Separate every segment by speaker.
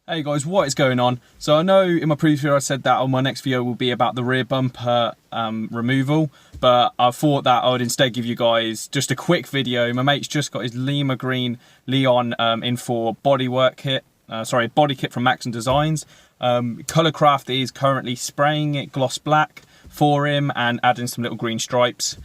Speaker 1: Hey guys, what is going on? So I know in my previous video I said that my next video will be about the rear bumper removal, but I thought that I would instead give you guys just a quick video. My mate's just got his Lima Green Leon in for body kit from Maxton Designs. Kraft is currently spraying it gloss black for him and adding some little green strips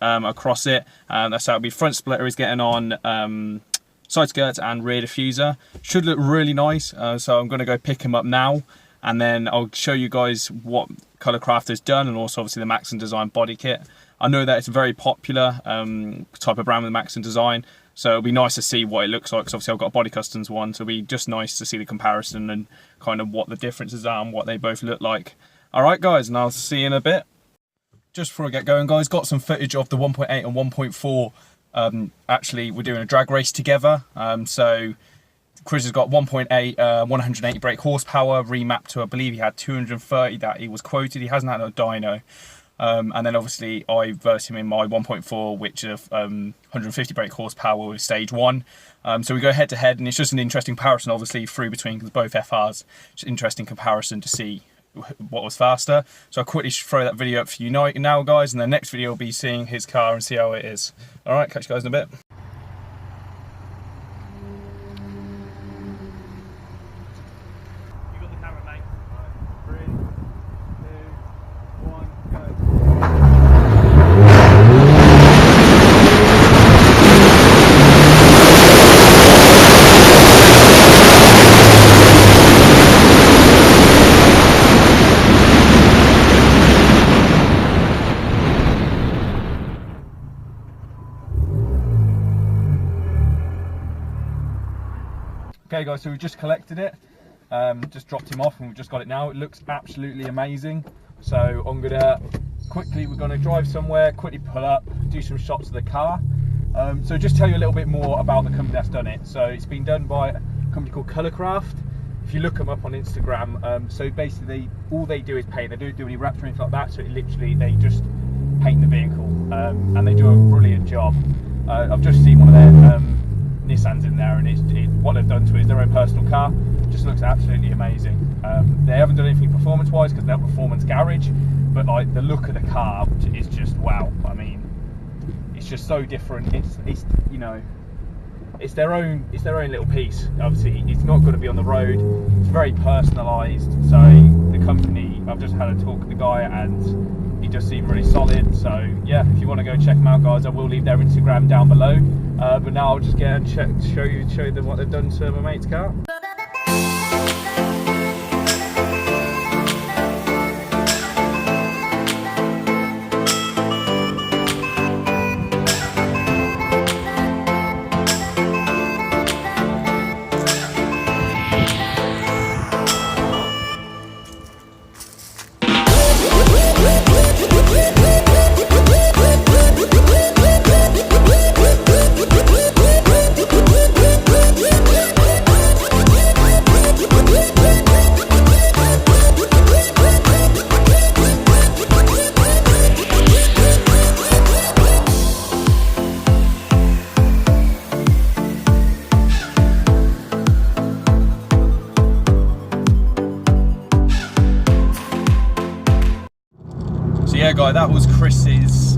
Speaker 1: across it. That's how it'll be. Front splitter is getting on side skirts and rear diffuser. Should look really nice, so I'm going to go pick him up now and then I'll show you guys what Kraft has done, and also obviously the Maxton Design body kit. I know that it's a very popular type of brand with Maxton Design, so it'll be nice to see what it looks like, because obviously I've got a body customs one, so it'll be just nice to see the comparison and kind of what the differences are and what they both look like. Alright guys, and I'll see you in a bit. Just before I get going guys, got some footage of the 1.8 and 1.4. Actually, we're doing a drag race together. So Chris has got 1.8, 180 brake horsepower, remapped to, I believe he had 230 that he was quoted. He hasn't had a dyno. And then obviously I versed him in my 1.4, which is 150 brake horsepower with stage 1. So we go head to head, and it's just an interesting comparison obviously through between, because both FRs. It's an interesting comparison to see what was faster. So I'll quickly throw that video up for you now guys, and the next video will be seeing his car and see how it is. Alright, catch you guys in a bit. You got the camera, mate. Right. 3, 2, 1, go. Okay guys, so we've just collected it, just dropped him off and we've just got it now. It looks absolutely amazing. So we're gonna drive somewhere, quickly pull up, do some shots of the car. So just tell you a little bit more about the company that's done it. So it's been done by a company called Kraft. If you look them up on Instagram, so basically all they do is paint. They don't do any wraps or anything like that, so they just paint the vehicle, and they do a brilliant job. I've just seen one of their Nissans in there, and what they've done to it is their own personal car. It just looks absolutely amazing. They haven't done anything performance wise because they're a performance garage, but like the look of the car is just wow. I mean, it's just so different. It's you know, it's their own little piece. Obviously it's not going to be on the road. It's very personalised. So the company, I've just had a talk with the guy and he just seemed really solid. So yeah, if you want to go check them out guys, I will leave their Instagram down below. But now I'll just get and show you them what they've done to my mate's car. Yeah guy, that was Chris's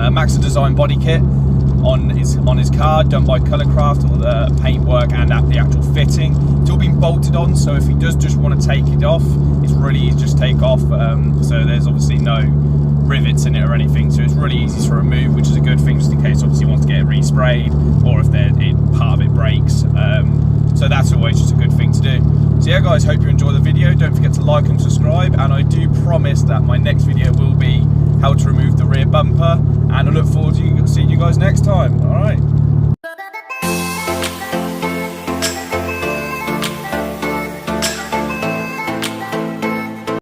Speaker 1: Maxton Design body kit on his car, done by Kraft, all the paintwork and the actual fitting. It's all been bolted on, so if he does just want to take it off, it's really easy to just take off. So there's obviously no rivets in it or anything, so it's really easy to remove, which is a good thing, just in case obviously he wants to get it resprayed or if part of it breaks. So that's always just a good thing to do. So yeah guys, hope you enjoy the video. Don't forget to like and subscribe, and I do promise that my next video will be how to remove the rear bumper, and I look forward to seeing you guys next time. Alright.